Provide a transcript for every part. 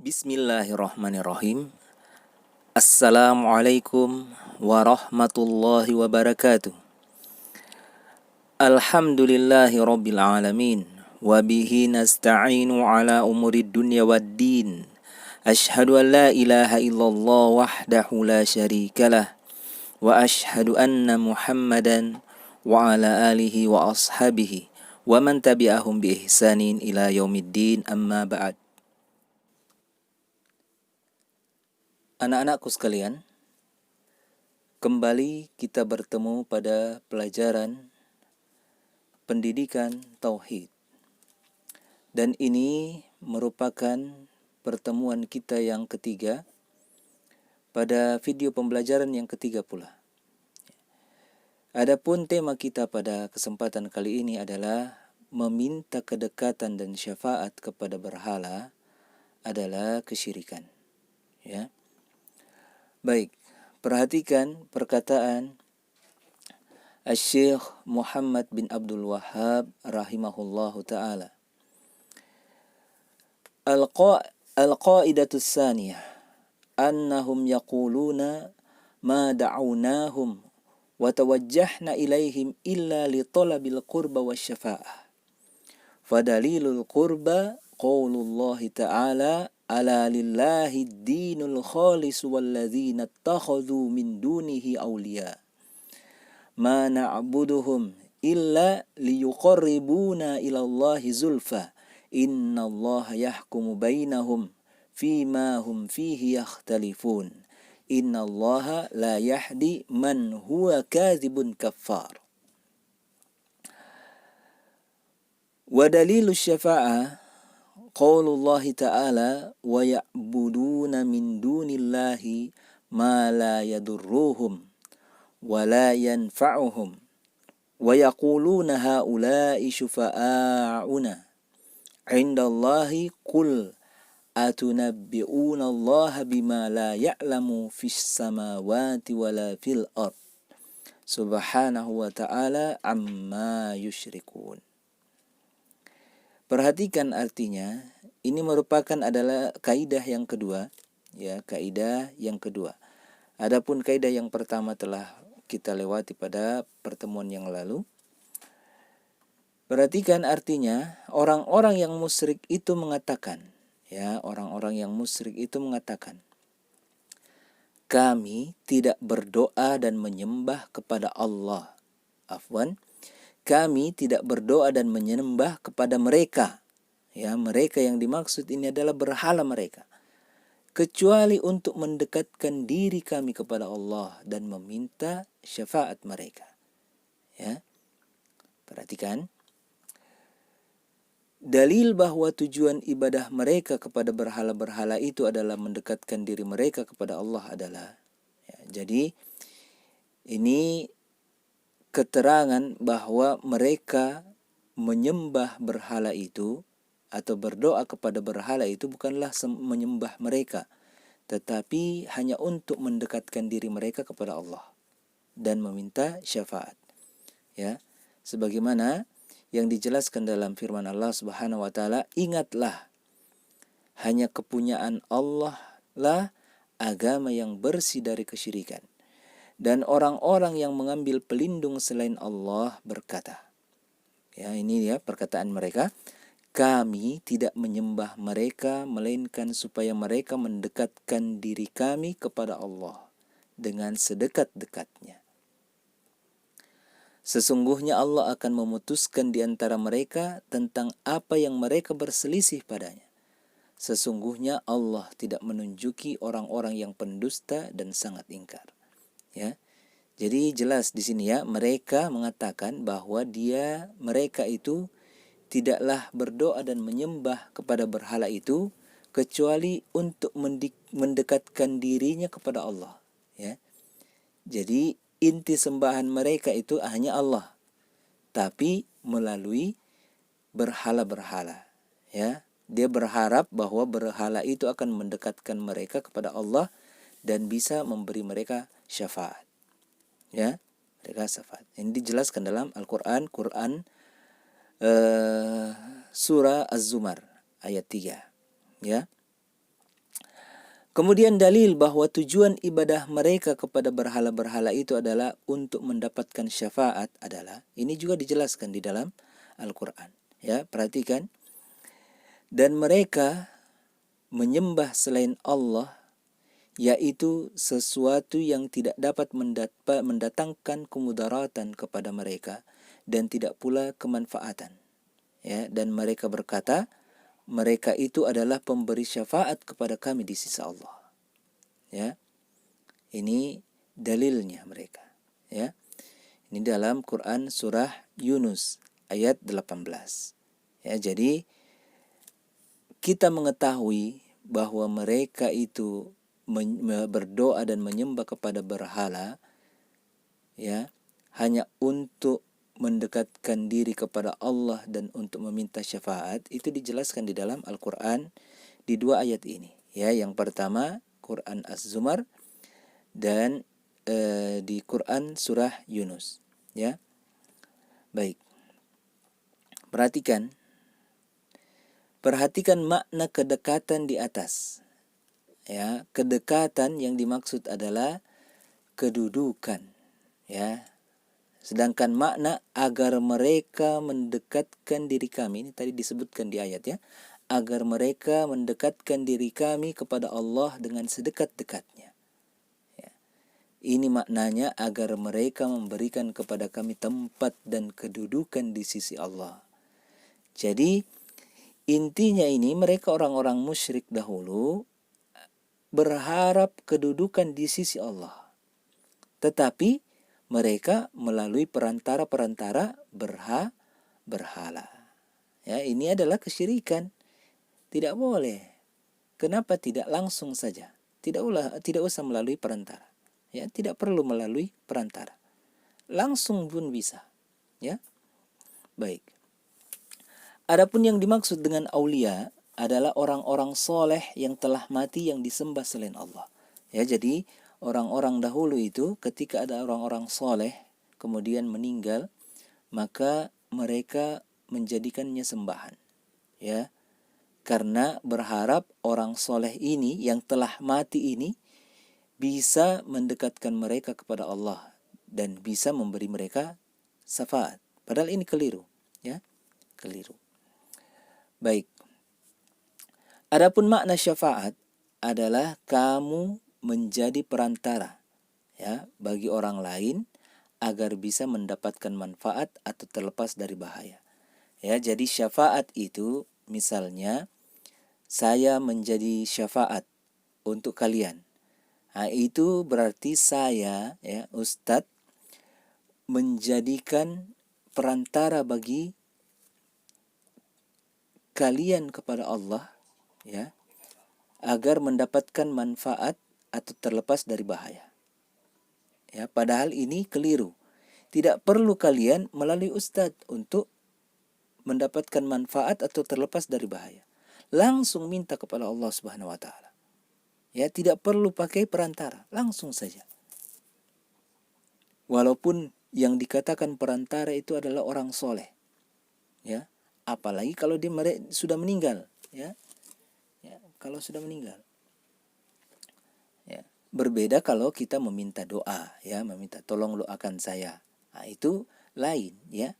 Bismillahirrahmanirrahim. Assalamualaikum warahmatullahi wabarakatuh. Alhamdulillahi rabbil alamin. Wabihi nasta'inu ala umurid dunya waddin. Ashhadu an la ilaha illallah wahdahu la syarikalah. Wa ashhadu anna muhammadan wa ala alihi wa ashabihi wa man tabi'ahum bi ihsanin ila yaumiddin, amma ba'd. Anak-anakku sekalian, kembali kita bertemu pada pelajaran pendidikan tauhid. Dan ini merupakan pertemuan kita yang ketiga pada video pembelajaran yang ketiga pula. Adapun tema kita pada kesempatan kali ini adalah meminta kedekatan dan syafaat kepada berhala adalah kesyirikan. Ya. Baik, perhatikan perkataan Asy-Syaikh Muhammad bin Abdul Wahhab rahimahullahu ta'ala. Al-qa'idatus tsaniyah annahum yaquluna ma da'awnahum wa tawajjahna ilaihim illa li talabil qurba wasyafa'ah. Fadalilul qurba qaulullahi ta'ala ala lillahi dinul khalis walladzina ittakhadhu min dunihi awliya ma na'buduhum illa liyuqarribuna ila Allahi zulfa innallaha yahkumu bainahum fima hum fihi yakhtalifun innallaha la yahdi man huwa kadzibun kaffar. Wa dalilu syafa'ah qaulullahi ta'ala wa ya'buduna min dunillahi ma la yadurruhum wa la yanfa'uhum wa yaquluna haula'i syufa'a'una 'indallahi qul atunabbi'una allaha bima la ya'lamu fis samawati wa la fil ard subhanahu wa ta'ala amma yusyrikun. Perhatikan artinya, ini merupakan adalah kaidah yang kedua, ya, kaidah yang kedua. Adapun kaidah yang pertama telah kita lewati pada pertemuan yang lalu. Perhatikan artinya, orang-orang yang musyrik itu mengatakan, ya, orang-orang yang musyrik itu mengatakan, kami tidak berdoa dan menyembah kepada Allah. Kami tidak berdoa dan menyembah kepada mereka. Ya, mereka yang dimaksud ini adalah berhala mereka. Kecuali untuk mendekatkan diri kami kepada Allah dan meminta syafaat mereka. Ya. Perhatikan. Dalil bahwa tujuan ibadah mereka kepada berhala-berhala itu adalah mendekatkan diri mereka kepada Allah adalah. Ya, jadi ini keterangan bahwa mereka menyembah berhala itu atau berdoa kepada berhala itu bukanlah menyembah mereka, tetapi hanya untuk mendekatkan diri mereka kepada Allah dan meminta syafaat. Ya, sebagaimana yang dijelaskan dalam firman Allah Subhanahu wa taala, ingatlah hanya kepunyaan Allah lah agama yang bersih dari kesyirikan. Dan orang-orang yang mengambil pelindung selain Allah berkata, ya, ini ya perkataan mereka, kami tidak menyembah mereka melainkan supaya mereka mendekatkan diri kami kepada Allah dengan sedekat-dekatnya. Sesungguhnya Allah akan memutuskan di antara mereka tentang apa yang mereka berselisih padanya. Sesungguhnya Allah tidak menunjuki orang-orang yang pendusta dan sangat ingkar. Ya, jadi jelas di sini ya, mereka mengatakan bahwa mereka itu tidaklah berdoa dan menyembah kepada berhala itu kecuali untuk mendekatkan dirinya kepada Allah. Ya, jadi inti sembahan mereka itu hanya Allah, tapi melalui berhala-berhala. Ya, dia berharap bahwa berhala itu akan mendekatkan mereka kepada Allah dan bisa memberi mereka syafaat. Ya, mereka syafaat. Ini dijelaskan dalam Al-Quran, surah Az-Zumar ayat 3. Ya. Kemudian dalil bahwa tujuan ibadah mereka kepada berhala-berhala itu adalah untuk mendapatkan syafaat adalah, ini juga dijelaskan di dalam Al-Quran. Ya, perhatikan. Dan mereka menyembah selain Allah, yaitu sesuatu yang tidak dapat mendatangkan kemudaratan kepada mereka dan tidak pula kemanfaatan. Ya, dan mereka berkata, mereka itu adalah pemberi syafaat kepada kami di sisi Allah. Ya, ini dalilnya mereka. Ya, ini dalam Quran surah Yunus ayat 18. Ya, jadi kita mengetahui bahwa mereka itu berdoa dan menyembah kepada berhala, ya, hanya untuk mendekatkan diri kepada Allah dan untuk meminta syafaat, itu dijelaskan di dalam Al-Quran di dua ayat ini. Ya, yang pertama Quran Az-Zumar dan di Quran surah Yunus. Ya, baik. Perhatikan makna kedekatan di atas. Ya, kedekatan yang dimaksud adalah kedudukan. Ya. Sedangkan makna agar mereka mendekatkan diri kami, ini tadi disebutkan di ayat ya, agar mereka mendekatkan diri kami kepada Allah dengan sedekat-dekatnya. Ya. Ini maknanya agar mereka memberikan kepada kami tempat dan kedudukan di sisi Allah. Jadi intinya ini mereka orang-orang musyrik dahulu berharap kedudukan di sisi Allah. Tetapi mereka melalui perantara-perantara berhala. Ya, ini adalah kesyirikan. Tidak boleh. Kenapa tidak langsung saja? Tidak usah melalui perantara. Ya, tidak perlu melalui perantara. Langsung pun bisa. Ya. Baik. Adapun yang dimaksud dengan aulia adalah orang-orang soleh yang telah mati yang disembah selain Allah. Ya, jadi orang-orang dahulu itu ketika ada orang-orang soleh kemudian meninggal, maka mereka menjadikannya sembahan. Ya, karena berharap orang soleh ini yang telah mati ini bisa mendekatkan mereka kepada Allah dan bisa memberi mereka syafaat. Padahal ini keliru. Ya, keliru. Baik. Adapun makna syafaat adalah kamu menjadi perantara, ya, bagi orang lain agar bisa mendapatkan manfaat atau terlepas dari bahaya. Ya, jadi syafaat itu misalnya saya menjadi syafaat untuk kalian. Nah, itu berarti saya, ya, Ustadz, menjadikan perantara bagi kalian kepada Allah, ya, agar mendapatkan manfaat atau terlepas dari bahaya. Ya, padahal ini keliru. Tidak perlu kalian melalui ustadz untuk mendapatkan manfaat atau terlepas dari bahaya. Langsung minta kepada Allah Subhanahu wa taala. Ya, tidak perlu pakai perantara, langsung saja. Walaupun yang dikatakan perantara itu adalah orang soleh. Ya, apalagi kalau dia sudah meninggal, ya. Ya, kalau sudah meninggal. Ya, berbeda kalau kita meminta doa, ya, meminta tolong doakan saya. Nah, itu lain, ya.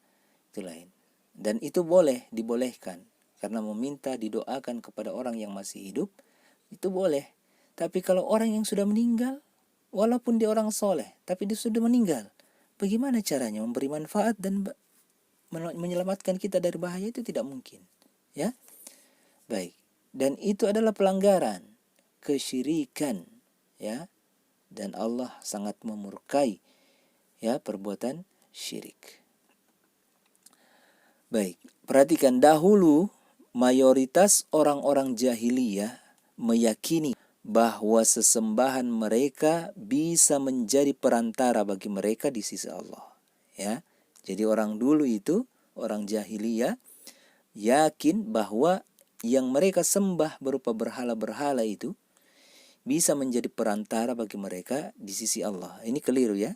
Itu lain. Dan itu dibolehkan. Karena meminta didoakan kepada orang yang masih hidup, itu boleh. Tapi kalau orang yang sudah meninggal, walaupun dia orang soleh, tapi dia sudah meninggal, bagaimana caranya memberi manfaat dan menyelamatkan kita dari bahaya? Itu tidak mungkin. Ya, baik. Dan itu adalah pelanggaran, kesyirikan, ya, dan Allah sangat memurkai, ya, perbuatan syirik. Baik, perhatikan dahulu mayoritas orang-orang jahiliyah meyakini bahwa sesembahan mereka bisa menjadi perantara bagi mereka di sisi Allah. Ya, jadi orang dulu itu, orang jahiliyah, yakin bahwa yang mereka sembah berupa berhala-berhala itu bisa menjadi perantara bagi mereka di sisi Allah. Ini keliru, ya.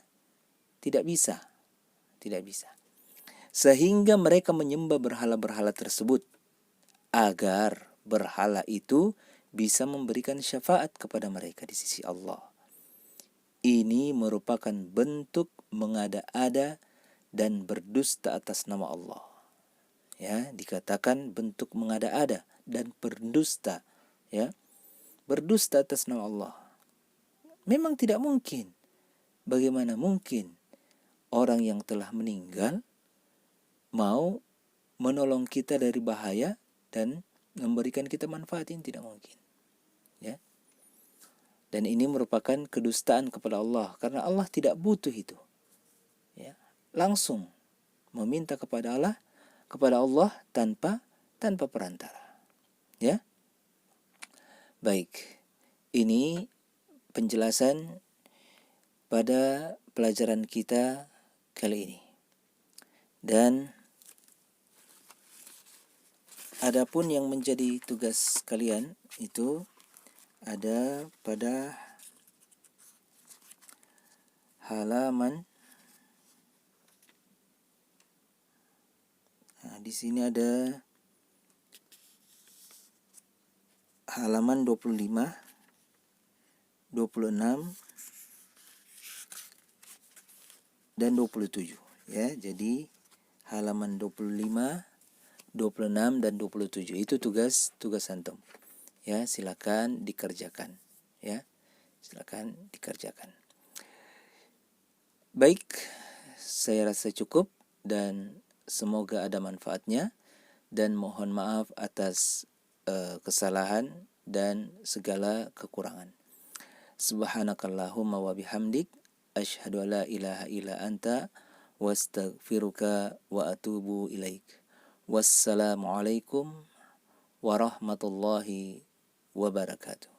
Tidak bisa. Tidak bisa. Sehingga mereka menyembah berhala-berhala tersebut agar berhala itu bisa memberikan syafaat kepada mereka di sisi Allah. Ini merupakan bentuk mengada-ada dan berdusta atas nama Allah. Ya, dikatakan bentuk mengada-ada dan berdusta, ya. Berdusta atas nama Allah. Memang tidak mungkin. Bagaimana mungkin orang yang telah meninggal mau menolong kita dari bahaya dan memberikan kita manfaat? Ini tidak mungkin, ya. Dan ini merupakan kedustaan kepada Allah, karena Allah tidak butuh itu, ya. Langsung meminta kepada Allah tanpa perantara, ya. Baik, ini penjelasan pada pelajaran kita kali ini. Dan adapun yang menjadi tugas kalian itu ada pada halaman, di sini ada halaman 25, 26 dan 27, ya. Jadi halaman 25, 26 dan 27 itu tugas antum. Ya, silakan dikerjakan, ya. Silakan dikerjakan. Baik, saya rasa cukup dan semoga ada manfaatnya, dan mohon maaf atas kesalahan dan segala kekurangan. Subhanakallahumma wa bihamdik asyhadu an la ilaha illa anta wastaghfiruka wa atubu ilaik. Wassalamualaikum warahmatullahi wabarakatuh.